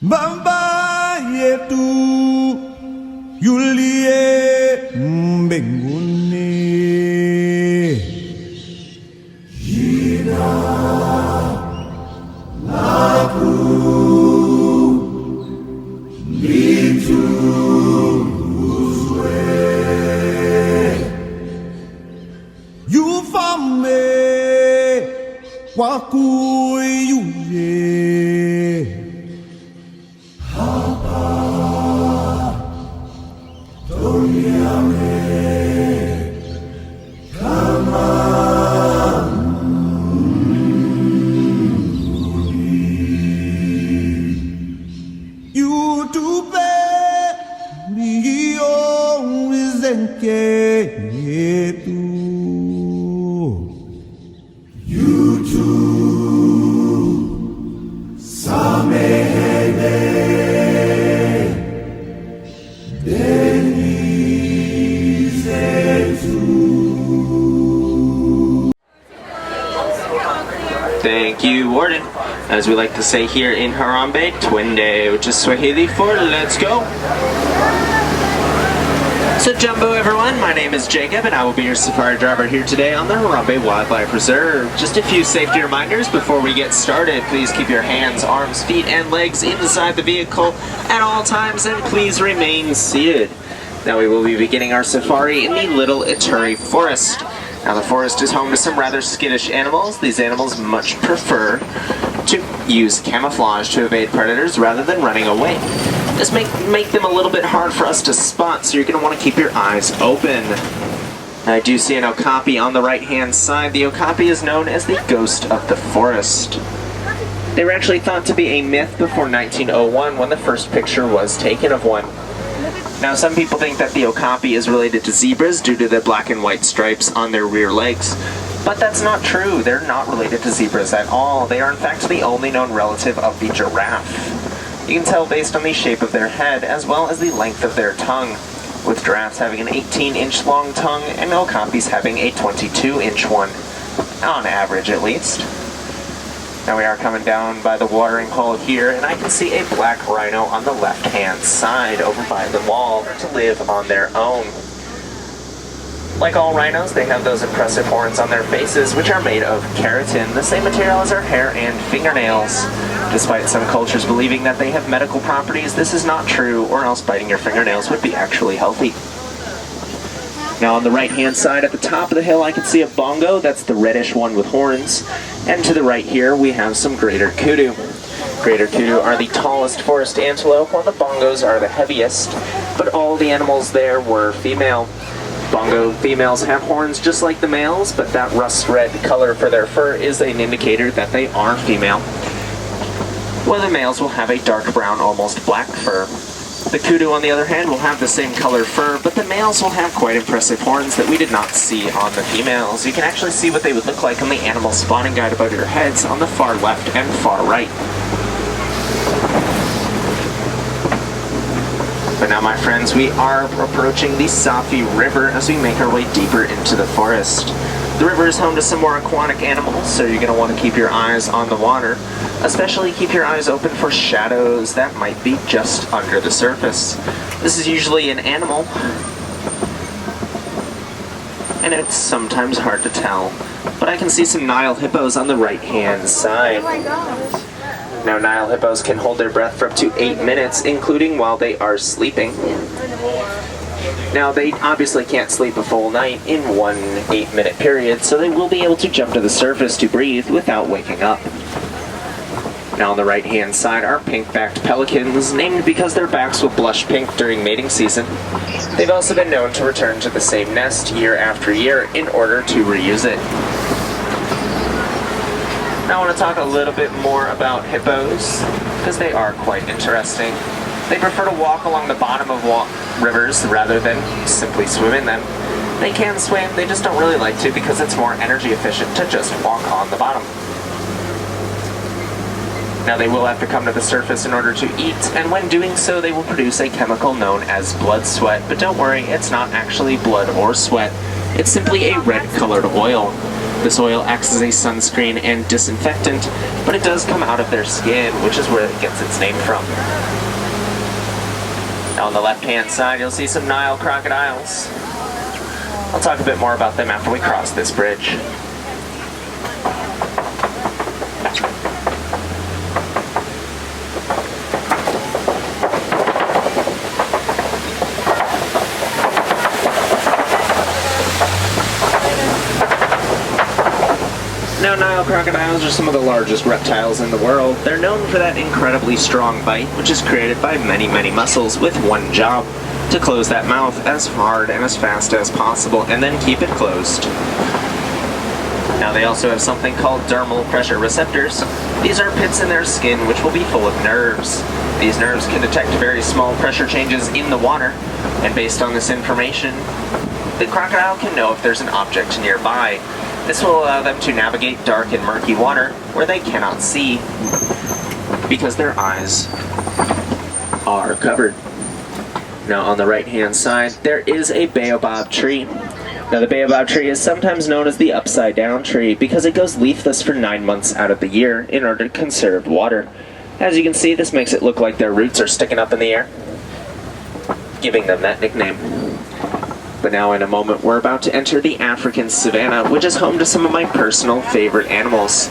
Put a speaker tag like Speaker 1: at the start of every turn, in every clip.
Speaker 1: Bamba yetu yulie mbinguni, jina lako litukuzwe, yufalme wako uje
Speaker 2: Thank you, Warden. As we like to say here in Harambe, Twinde, which is Swahili for let's go. So Jumbo everyone, my name is Jacob and I will be your safari driver here today on the Harambe Wildlife Reserve. Just a few safety reminders before we get started. Please keep your hands, arms, feet, and legs inside the vehicle at all times and please remain seated. Now we will be beginning our safari in the Little Ituri Forest. Now the forest is home to some rather skittish animals. These animals much prefer to use camouflage to evade predators rather than running away. This make them a little bit hard for us to spot, so you're going to want to keep your eyes open. I do see an okapi on the right hand side. The okapi is known as the ghost of the forest. They were actually thought to be a myth before 1901 when the first picture was taken of one. Now some people think that the okapi is related to zebras due to the black and white stripes on their rear legs, but that's not true. They're not related to zebras at all. They are in fact the only known relative of the giraffe. You can tell based on the shape of their head as well as the length of their tongue, with giraffes having an 18-inch long tongue and okapis having a 22-inch one, on average at least. Now we are coming down by the watering hole here, and I can see a black rhino on the left-hand side over by the wall to live on their own. Like all rhinos, they have those impressive horns on their faces, which are made of keratin, the same material as our hair and fingernails. Despite some cultures believing that they have medical properties, this is not true, or else biting your fingernails would be actually healthy. Now on the right-hand side at the top of the hill I can see a bongo, that's the reddish one with horns. And to the right here we have some greater kudu. Greater kudu are the tallest forest antelope, while the bongos are the heaviest. But all the animals there were female. Bongo females have horns just like the males, but that rust red color for their fur is an indicator that they are female. While the males will have a dark brown, almost black fur. The kudu, on the other hand, will have the same color fur, but the males will have quite impressive horns that we did not see on the females. You can actually see what they would look like on the animal spawning guide above your heads on the far left and far right. But now, my friends, we are approaching the Safi River as we make our way deeper into the forest. The river is home to some more aquatic animals, so you're going to want to keep your eyes on the water. Especially keep your eyes open for shadows that might be just under the surface. This is usually an animal, and it's sometimes hard to tell. But I can see some Nile hippos on the right-hand side.
Speaker 3: Oh my gosh.
Speaker 2: Now, Nile hippos can hold their breath for up to 8 minutes, including while they are sleeping. Now, they obviously can't sleep a full night in one 8-minute period, so they will be able to jump to the surface to breathe without waking up. Now on the right-hand side are pink-backed pelicans, named because their backs will blush pink during mating season. They've also been known to return to the same nest year after year in order to reuse it. Now I want to talk a little bit more about hippos, because they are quite interesting. They prefer to walk along the bottom of rivers rather than simply swim in them. They can swim, they just don't really like to because it's more energy efficient to just walk on the bottom. Now they will have to come to the surface in order to eat, and when doing so they will produce a chemical known as blood sweat, but don't worry, it's not actually blood or sweat. It's simply a red-colored oil. This oil acts as a sunscreen and disinfectant, but it does come out of their skin, which is where it gets its name from. Now on the left-hand side, you'll see some Nile crocodiles. I'll talk a bit more about them after we cross this bridge. Now, Nile crocodiles are some of the largest reptiles in the world. They're known for that incredibly strong bite, which is created by many, many muscles with one job: to close that mouth as hard and as fast as possible, and then keep it closed. Now, they also have something called dermal pressure receptors. These are pits in their skin which will be full of nerves. These nerves can detect very small pressure changes in the water, and based on this information, the crocodile can know if there's an object nearby. This will allow them to navigate dark and murky water where they cannot see because their eyes are covered. Now on the right hand side there is a baobab tree. Now the baobab tree is sometimes known as the upside down tree because it goes leafless for 9 months out of the year in order to conserve water. As you can see, this makes it look like their roots are sticking up in the air, giving them that nickname. But now in a moment we're about to enter the African savanna, which is home to some of my personal favorite animals.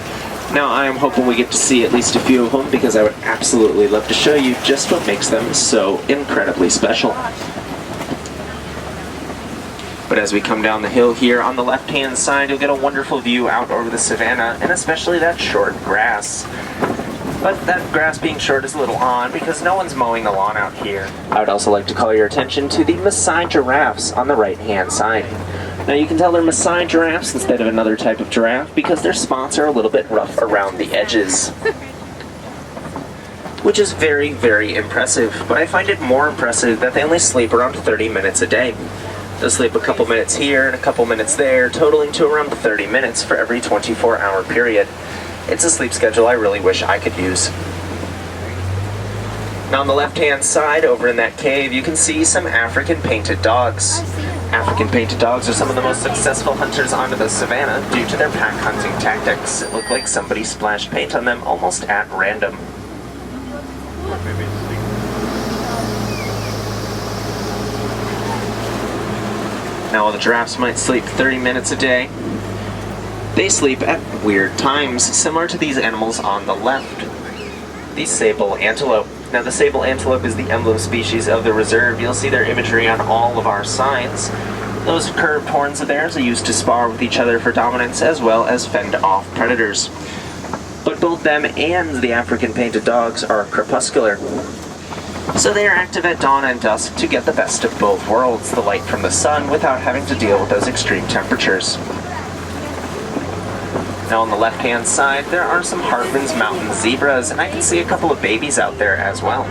Speaker 2: Now I am hoping we get to see at least a few of them because I would absolutely love to show you just what makes them so incredibly special. But as we come down the hill here on the left hand side, you'll get a wonderful view out over the savanna and especially that short grass. But that grass being short is a little odd because no one's mowing the lawn out here. I would also like to call your attention to the Maasai giraffes on the right-hand side. Now you can tell they're Maasai giraffes instead of another type of giraffe because their spots are a little bit rough around the edges. Which is very, very impressive, but I find it more impressive that they only sleep around 30 minutes a day. They'll sleep a couple minutes here and a couple minutes there, totaling to around 30 minutes for every 24-hour period. It's a sleep schedule I really wish I could use. Now on the left-hand side, over in that cave, you can see some African painted dogs. African painted dogs are some of the most successful hunters onto the savanna due to their pack hunting tactics. It looked like somebody splashed paint on them almost at random. Now while the giraffes might sleep 30 minutes a day, they sleep at weird times, similar to these animals on the left. The sable antelope. Now the sable antelope is the emblem species of the reserve. You'll see their imagery on all of our signs. Those curved horns of theirs are used to spar with each other for dominance as well as fend off predators. But both them and the African painted dogs are crepuscular. So they are active at dawn and dusk to get the best of both worlds, the light from the sun without having to deal with those extreme temperatures. Now on the left-hand side, there are some Hartmann's Mountain zebras, and I can see a couple of babies out there as well.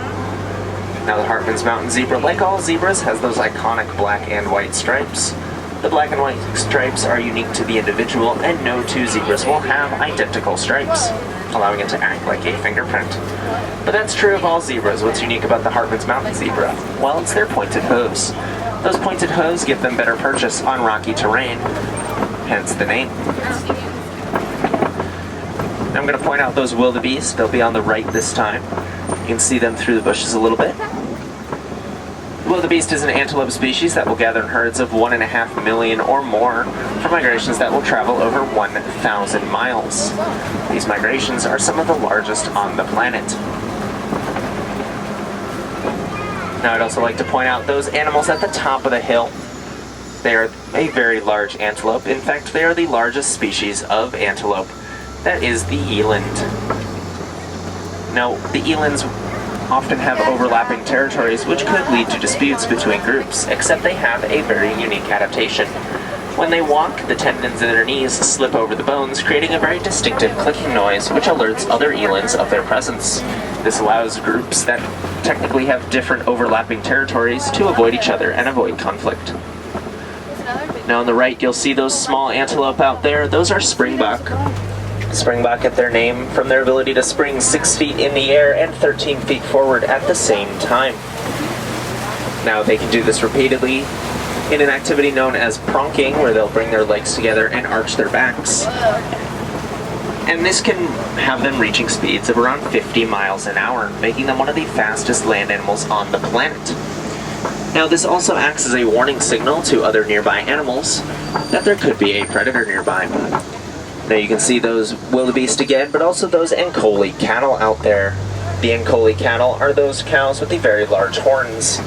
Speaker 2: Now the Hartmann's Mountain zebra, like all zebras, has those iconic black and white stripes. The black and white stripes are unique to the individual, and no two zebras will have identical stripes, allowing it to act like a fingerprint. But that's true of all zebras. What's unique about the Hartmann's Mountain zebra? Well, it's their pointed hooves. Those pointed hooves give them better purchase on rocky terrain, hence the name. Now I'm going to point out those wildebeest. They'll be on the right this time. You can see them through the bushes a little bit. The wildebeest is an antelope species that will gather in herds of 1.5 million or more for migrations that will travel over 1,000 miles. These migrations are some of the largest on the planet. Now I'd also like to point out those animals at the top of the hill. They are a very large antelope. In fact, they are the largest species of antelope. That is the eland. Now, the elands often have overlapping territories which could lead to disputes between groups, except they have a very unique adaptation. When they walk, the tendons in their knees slip over the bones, creating a very distinctive clicking noise which alerts other elands of their presence. This allows groups that technically have different overlapping territories to avoid each other and avoid conflict. Now on the right, you'll see those small antelope out there. Those are springbok. Springbok get their name from their ability to spring 6 feet in the air and 13 feet forward at the same time. Now they can do this repeatedly in an activity known as pronking, where they'll bring their legs together and arch their backs. And this can have them reaching speeds of around 50 miles an hour, making them one of the fastest land animals on the planet. Now this also acts as a warning signal to other nearby animals that there could be a predator nearby. Now you can see those wildebeest again, but also those Ankole cattle out there. The Ankole cattle are those cows with the very large horns.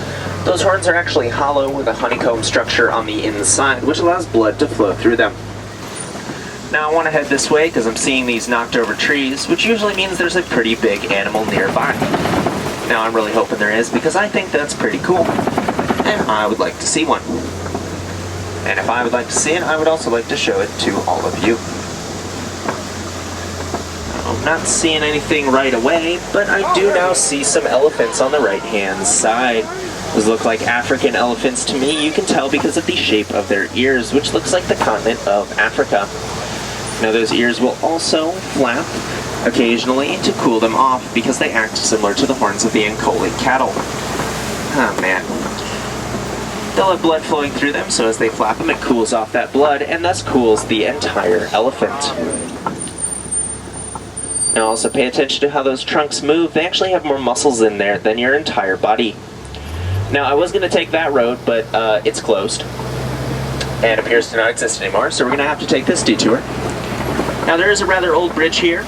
Speaker 2: Those horns are actually hollow with a honeycomb structure on the inside, which allows blood to flow through them. Now I want to head this way because I'm seeing these knocked over trees, which usually means there's a pretty big animal nearby. Now I'm really hoping there is, because I think that's pretty cool, and I would like to see one. And if I would like to see it, I would also like to show it to all of you. I'm not seeing anything right away, but I do now see some elephants on the right-hand side. Those look like African elephants to me. You can tell because of the shape of their ears, which looks like the continent of Africa. Now those ears will also flap occasionally to cool them off because they act similar to the horns of the Ankole cattle. Oh man. They'll have blood flowing through them, so as they flap them, it cools off that blood and thus cools the entire elephant. Now also pay attention to how those trunks move. They actually have more muscles in there than your entire body. Now I was going to take that road, but it's closed and appears to not exist anymore, so we're going to have to take this detour. Now there is a rather old bridge here,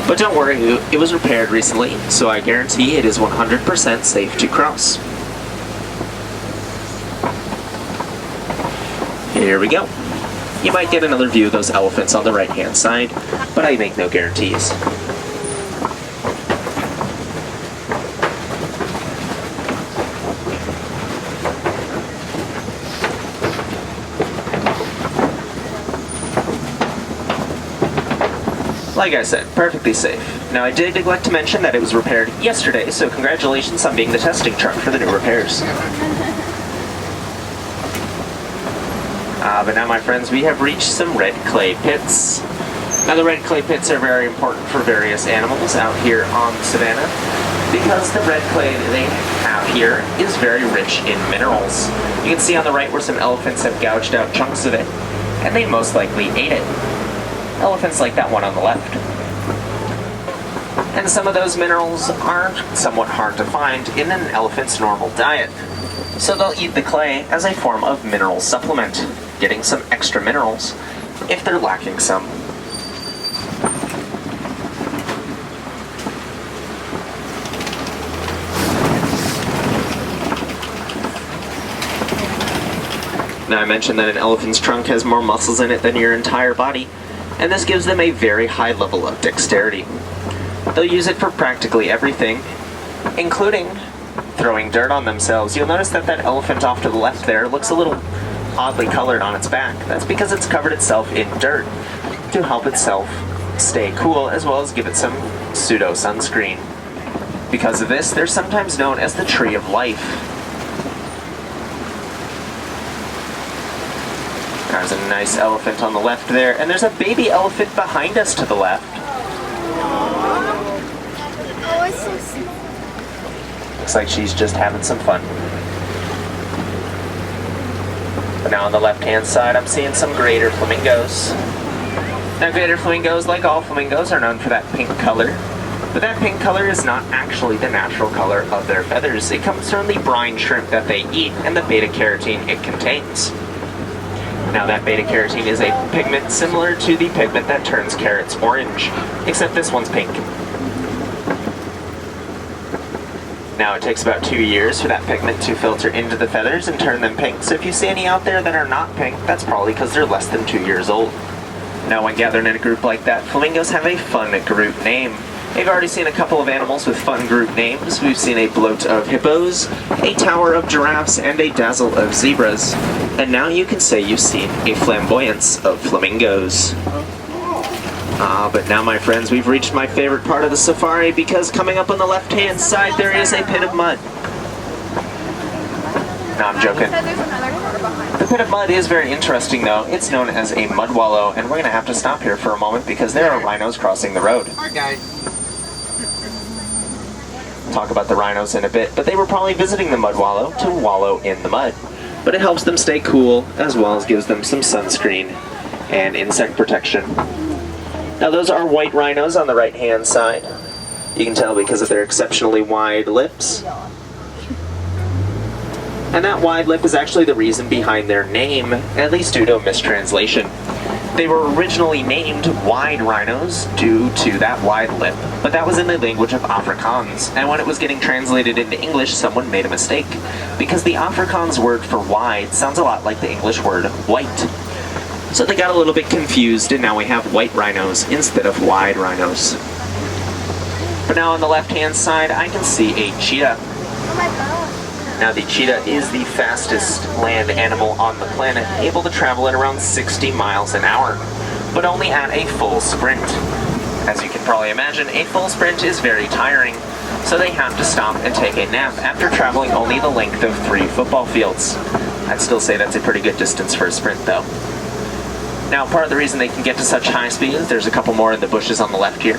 Speaker 2: but don't worry, it was repaired recently, so I guarantee it is 100% safe to cross. Here we go. You might get another view of those elephants on the right-hand side, but I make no guarantees. Like I said, perfectly safe. Now I did neglect to mention that it was repaired yesterday, so congratulations on being the testing truck for the new repairs. But now, my friends, we have reached some red clay pits. Now the red clay pits are very important for various animals out here on the savannah, because the red clay that they have here is very rich in minerals. You can see on the right where some elephants have gouged out chunks of it, and they most likely ate it. Elephants like that one on the left. And some of those minerals are somewhat hard to find in an elephant's normal diet. So they'll eat the clay as a form of mineral supplement, getting some extra minerals if they're lacking some. Now I mentioned that an elephant's trunk has more muscles in it than your entire body, and this gives them a very high level of dexterity. They'll use it for practically everything, including throwing dirt on themselves. You'll notice that that elephant off to the left there looks a little oddly colored on its back. That's because it's covered itself in dirt to help itself stay cool, as well as give it some pseudo sunscreen. Because of this, they're sometimes known as the Tree of Life. There's a nice elephant on the left there, and there's a baby elephant behind us to the left.
Speaker 3: Oh, it's so sweet.
Speaker 2: Looks like she's just having some fun. But now on the left-hand side, I'm seeing some greater flamingos. Now, greater flamingos, like all flamingos, are known for that pink color. But that pink color is not actually the natural color of their feathers. It comes from the brine shrimp that they eat and the beta-carotene it contains. Now that beta-carotene is a pigment similar to the pigment that turns carrots orange, except this one's pink. Now it takes about 2 years for that pigment to filter into the feathers and turn them pink, so if you see any out there that are not pink, that's probably because they're less than 2 years old. Now when gathered in a group like that, flamingos have a fun group name. We've already seen a couple of animals with fun group names. We've seen a bloat of hippos, a tower of giraffes, and a dazzle of zebras. And now you can say you've seen a flamboyance of flamingos. But now, my friends, we've reached my favorite part of the safari, because coming up on the left-hand side, there is a pit of mud. No, I'm joking.
Speaker 3: There's another car behind.
Speaker 2: The pit of mud is very interesting though. It's known as a mud wallow, and we're going to have to stop here for a moment because there are rhinos crossing the road. Talk about the rhinos in a bit, but they were probably visiting the mud wallow to wallow in the mud. But it helps them stay cool, as well as gives them some sunscreen and insect protection. Now those are white rhinos on the right hand side. You can tell because of their exceptionally wide lips. And that wide lip is actually the reason behind their name, at least due to a mistranslation. They were originally named wide rhinos due to that wide lip, but that was in the language of Afrikaans, and when it was getting translated into English, someone made a mistake, because the Afrikaans word for wide sounds a lot like the English word white. So they got a little bit confused, and now we have white rhinos instead of wide rhinos. But now on the left-hand side, I can see a cheetah.
Speaker 3: Oh my god.
Speaker 2: Now the cheetah is the fastest land animal on the planet, able to travel at around 60 miles an hour, but only at a full sprint. As you can probably imagine, a full sprint is very tiring, so they have to stop and take a nap after traveling only the length of 3 football fields. I'd still say that's a pretty good distance for a sprint though. Now part of the reason they can get to such high speeds, there's a couple more in the bushes on the left here,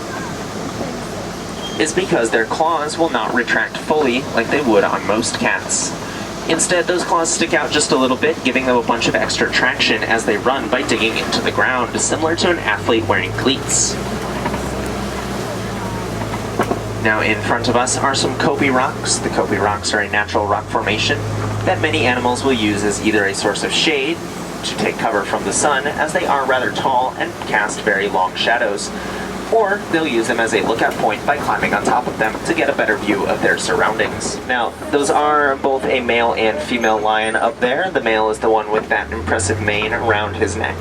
Speaker 2: is because their claws will not retract fully like they would on most cats. Instead, those claws stick out just a little bit, giving them a bunch of extra traction as they run by digging into the ground, similar to an athlete wearing cleats. Now in front of us are some Kobe rocks. The Kobe rocks are a natural rock formation that many animals will use as either a source of shade to take cover from the sun, as they are rather tall and cast very long shadows, or they'll use them as a lookout point by climbing on top of them to get a better view of their surroundings. Now, those are both a male and female lion up there. The male is the one with that impressive mane around his neck.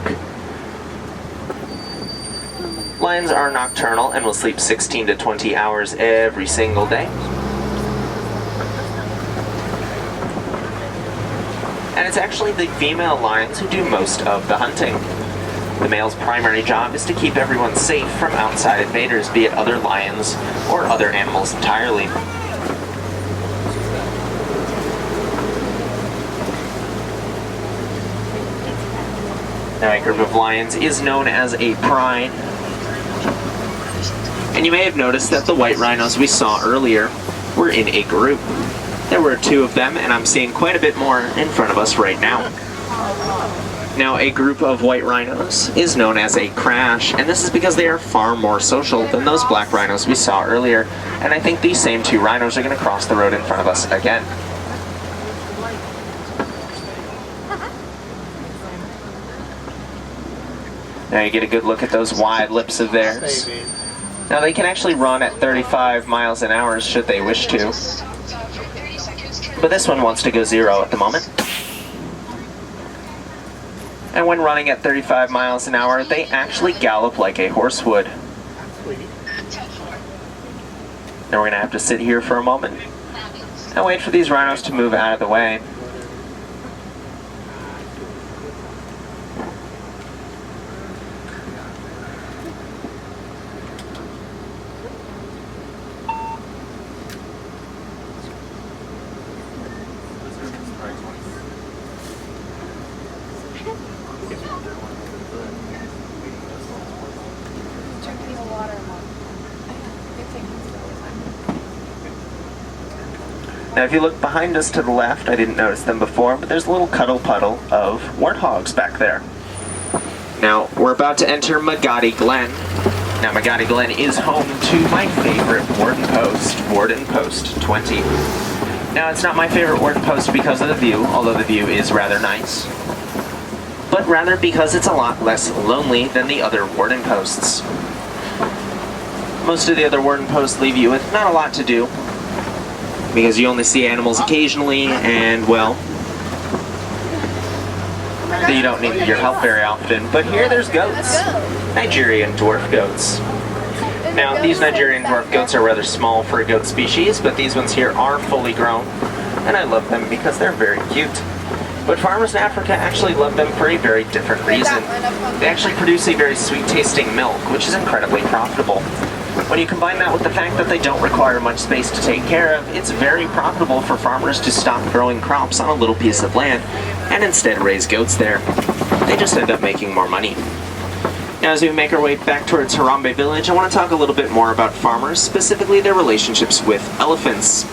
Speaker 2: Lions are nocturnal and will sleep 16 to 20 hours every single day. And it's actually the female lions who do most of the hunting. The male's primary job is to keep everyone safe from outside invaders, be it other lions or other animals entirely. Now, a group of lions is known as a pride. And you may have noticed that the white rhinos we saw earlier were in a group. There were 2 of them, and I'm seeing quite a bit more in front of us right now. Now, a group of white rhinos is known as a crash, and this is because they are far more social than those black rhinos we saw earlier, and I think these same 2 rhinos are going to cross the road in front of us again. Now you get a good look at those wide lips of theirs. Now they can actually run at 35 miles an hour should they wish to, but this one wants to go 0 at the moment. And when running at 35 miles an hour, they actually gallop like a horse would. Now we're going to have to sit here for a moment and wait for these rhinos to move out of the way. Now if you look behind us to the left, I didn't notice them before, but there's a little cuddle puddle of warthogs back there. Now we're about to enter Magadi Glen. Now Magadi Glen is home to my favorite warden post 20. Now it's not my favorite warden post because of the view, although the view is rather nice, but rather because it's a lot less lonely than the other warden posts. Most of the other warden posts leave you with not a lot to do, because you only see animals occasionally, and well, you don't need your help very often. But here there's goats. Nigerian dwarf goats. Now these Nigerian dwarf goats are rather small for a goat species, but these ones here are fully grown, and I love them because they're very cute. But farmers in Africa actually love them for a very different reason. They actually produce a very sweet tasting milk, which is incredibly profitable. When you combine that with the fact that they don't require much space to take care of, it's very profitable for farmers to stop growing crops on a little piece of land and instead raise goats there. They just end up making more money. Now, as we make our way back towards Harambe village, I want to talk a little bit more about farmers, specifically their relationships with elephants.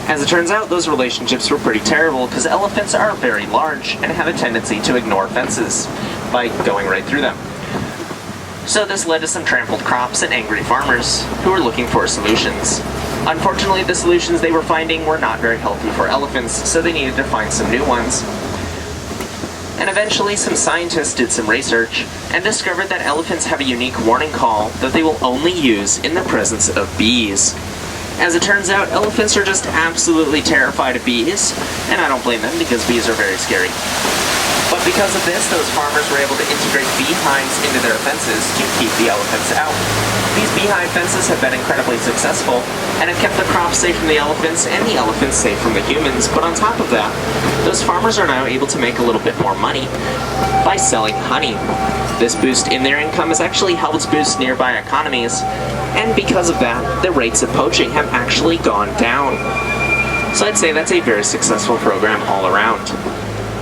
Speaker 2: As it turns out, those relationships were pretty terrible because elephants are very large and have a tendency to ignore fences by going right through them. So this led to some trampled crops and angry farmers who were looking for solutions. Unfortunately, the solutions they were finding were not very healthy for elephants, so they needed to find some new ones. And eventually, some scientists did some research and discovered that elephants have a unique warning call that they will only use in the presence of bees. As it turns out, elephants are just absolutely terrified of bees, and I don't blame them because bees are very scary. But because of this, those farmers were able to integrate beehives into their fences to keep the elephants out. These beehive fences have been incredibly successful and have kept the crops safe from the elephants and the elephants safe from the humans. But on top of that, those farmers are now able to make a little bit more money by selling honey. This boost in their income has actually helped boost nearby economies, and because of that, the rates of poaching have actually gone down. So I'd say that's a very successful program all around.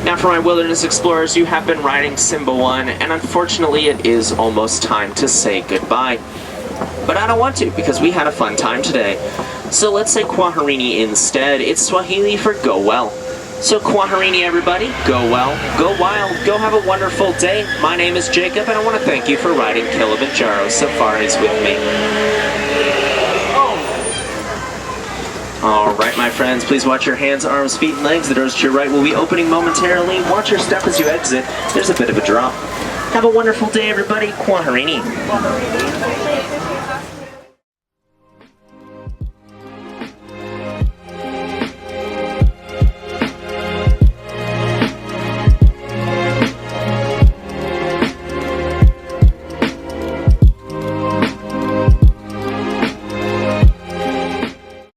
Speaker 2: Now for my wilderness explorers, you have been riding Simba 1, and unfortunately it is almost time to say goodbye. But I don't want to, because we had a fun time today. So let's say Kwaherini instead. It's Swahili for go well. So Kwaherini everybody, go well, go wild, go have a wonderful day. My name is Jacob, and I want to thank you for riding Killimanjaro Safaris with me. Alright my friends, please watch your hands, arms, feet, and legs. The doors to your right will be opening momentarily. Watch your step as you exit. There's a bit of a drop. Have a wonderful day everybody. Kwaherini.